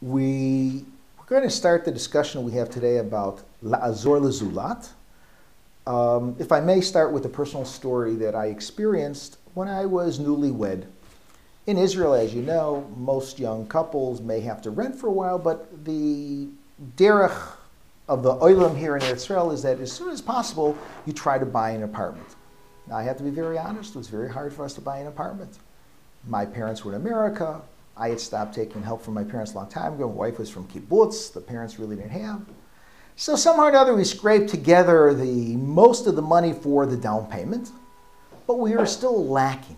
We're going to start the discussion we have today about לעזור, לזולת. If I may start with a personal story that I experienced when I was newlywed. In Israel, as you know, most young couples may have to rent for a while, but the derech of the olam here in Israel is that as soon as possible, you try to buy an apartment. Now, I have to be very honest, it was very hard for us to buy an apartment. My parents were in America. I had stopped taking help from my parents a long time ago. My wife was from kibbutz. The parents really didn't have. So somehow or another, we scraped together most of the money for the down payment, but we were still lacking.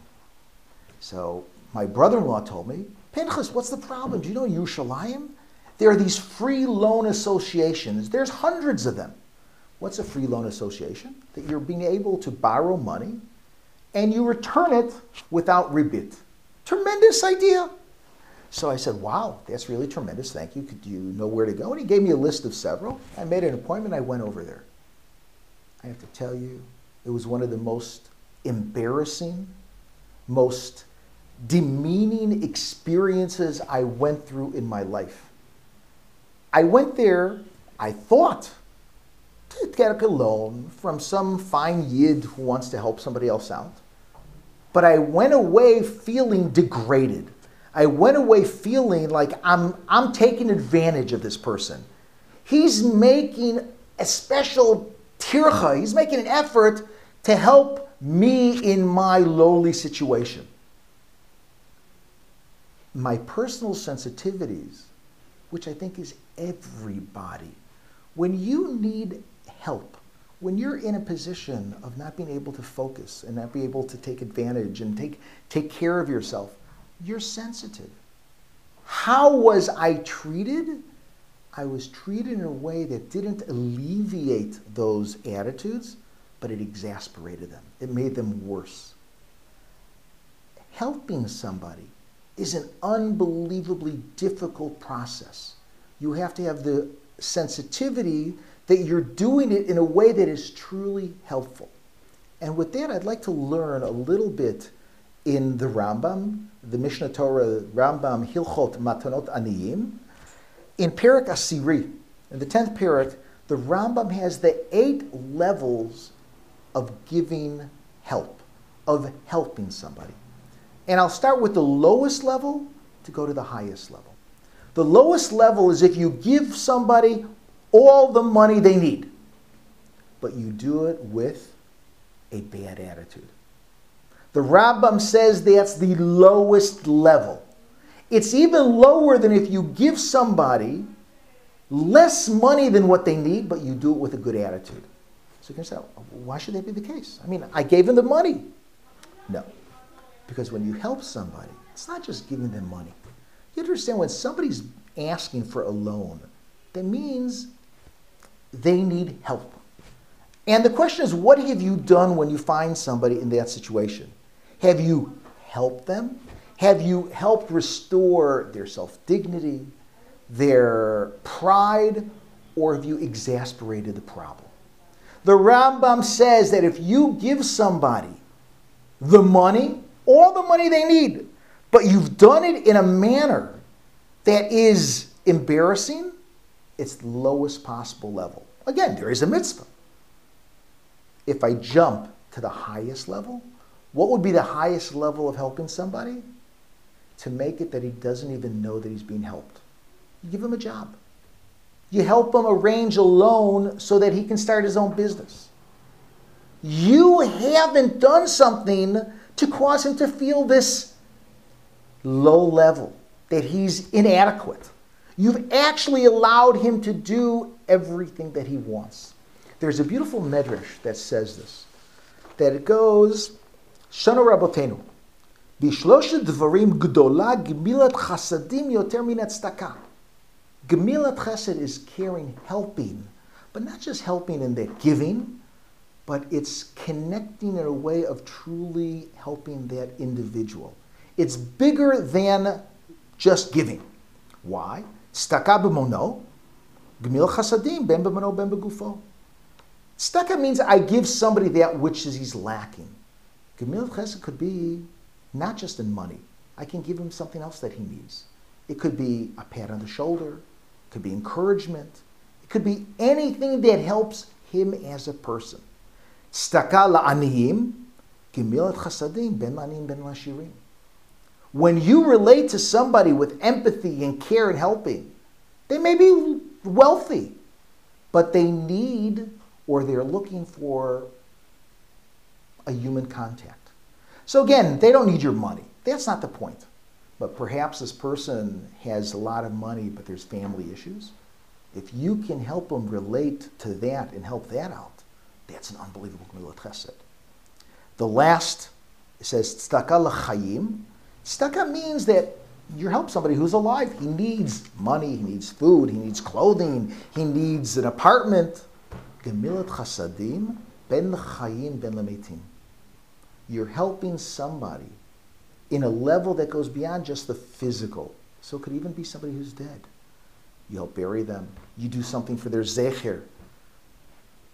So my brother-in-law told me, Pinhas, what's the problem? Do you know Yerushalayim? There are these free loan associations. There's hundreds of them. What's a free loan association? That you're being able to borrow money and you return it without rebit. Tremendous idea. So I said, wow, that's really tremendous. Thank you. Do you know where to go? And he gave me a list of several. I made an appointment. I went over there. I have to tell you, it was one of the most embarrassing, most demeaning experiences I went through in my life. I went there, I thought, to get a loan from some fine yid who wants to help somebody else out. But I went away feeling degraded. I went away feeling like I'm taking advantage of this person. He's making a special tircha. He's making an effort to help me in my lowly situation. My personal sensitivities, which I think is everybody, when you need help, when you're in a position of not being able to focus and not be able to take advantage and take care of yourself, you're sensitive. How was I treated? I was treated in a way that didn't alleviate those attitudes, but it exasperated them. It made them worse. Helping somebody is an unbelievably difficult process. You have to have the sensitivity that you're doing it in a way that is truly helpful. And with that, I'd like to learn a little bit in the Rambam, the Mishnah Torah, Rambam Hilchot Matanot Aniyim. In Perek Asiri, in the 10th Perek, the Rambam has the 8 levels of giving help, of helping somebody. And I'll start with the lowest level to go to the highest level. The lowest level is if you give somebody all the money they need, but you do it with a bad attitude. The Rambam says that's the lowest level. It's even lower than if you give somebody less money than what they need, but you do it with a good attitude. So you can say, why should that be the case? I mean, I gave them the money. No. Because when you help somebody, it's not just giving them money. You understand when somebody's asking for a loan, that means they need help. And the question is, what have you done when you find somebody in that situation? Have you helped them? Have you helped restore their self-dignity, their pride, or have you exasperated the problem? The Rambam says that if you give somebody the money, all the money they need, but you've done it in a manner that is embarrassing, it's the lowest possible level. Again, there is a mitzvah. If I jump to the highest level, what would be the highest level of helping somebody? To make it that he doesn't even know that he's being helped. You give him a job. You help him arrange a loan so that he can start his own business. You haven't done something to cause him to feel this low level, that he's inadequate. You've actually allowed him to do everything that he wants. There's a beautiful Midresh that says this, that it goes, Shano Rabotenu, Bishloshet Dvarim Gdola Gemilat Chasadim Yoter Min Tzedakah. Gemilat Chesed is caring, helping, but not just helping in that giving, but it's connecting in a way of truly helping that individual. It's bigger than just giving. Why? Tzedakah b'mono, Gemilat Chasadim ben b'mono ben b'gufo. Tzedakah means I give somebody that which he's lacking. Gemilat Chesed could be not just in money. I can give him something else that he needs. It could be a pat on the shoulder. It could be encouragement. It could be anything that helps him as a person. Tzedakah la'aniyim, gemilat chasadim, ben la'aniyim ben la'shirim. When you relate to somebody with empathy and care and helping, they may be wealthy, but they need or they're looking for a human contact. So again, they don't need your money. That's not the point. But perhaps this person has a lot of money, but there's family issues. If you can help them relate to that and help that out, that's an unbelievable gemilat chesed. The last, it says, tzedakah l'chayim. Tzedakah means that you help somebody who's alive. He needs money, he needs food, he needs clothing, he needs an apartment. Gemilat chasadim, ben l'chayim, ben l'metim. You're helping somebody in a level that goes beyond just the physical. So it could even be somebody who's dead. You help bury them. You do something for their zecher.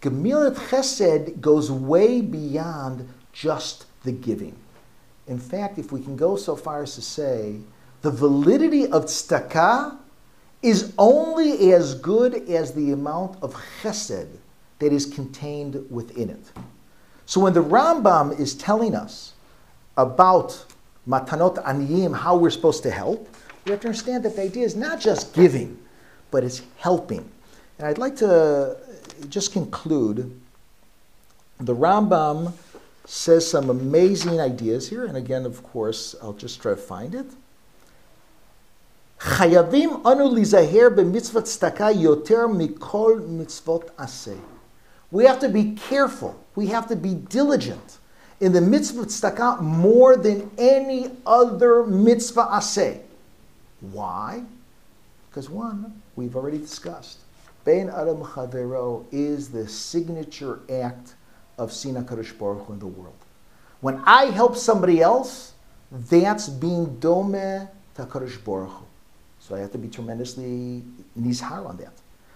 Gemilat chesed goes way beyond just the giving. In fact, if we can go so far as to say, the validity of tzedakah is only as good as the amount of chesed that is contained within it. So when the Rambam is telling us about matanot aniyim, how we're supposed to help, we have to understand that the idea is not just giving, but it's helping. And I'd like to just conclude. The Rambam says some amazing ideas here, and again, of course, I'll just try to find it. Chayavim anu lizaher b'mitzvot tzedakah yoter mikol mitzvot aseh. We have to be careful. We have to be diligent in the mitzvah tzedakah more than any other mitzvah aseh. Why? Because one, we've already discussed. Bein Adam Chavero is the signature act of Sina Kadosh Baruch Hu in the world. When I help somebody else, that's being domeh to Kadosh Baruch Hu. So I have to be tremendously nizhar on that.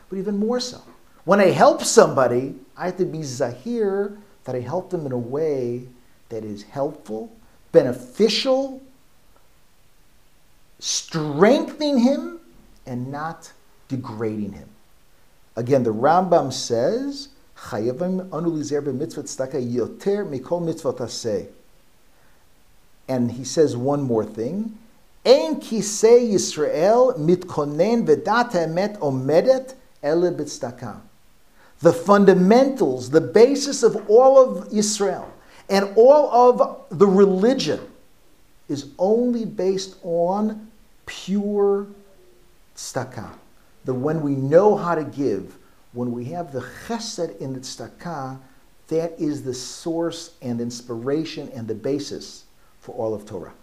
But even more so, when I help somebody, I have to be zahir that I help them in a way that is helpful, beneficial, strengthening him, and not degrading him. Again, the Rambam says, "Chayavim anu lizer b'mitzvot tzedakah yoter mikol mitzvot aseh." And he says one more thing: "Ein kisei Yisrael mitkonen v'dat haemet omedet ele b'tzedakah." The fundamentals, the basis of all of Israel and all of the religion is only based on pure tzedakah. That when we know how to give, when we have the chesed in the tzedakah, that is the source and inspiration and the basis for all of Torah.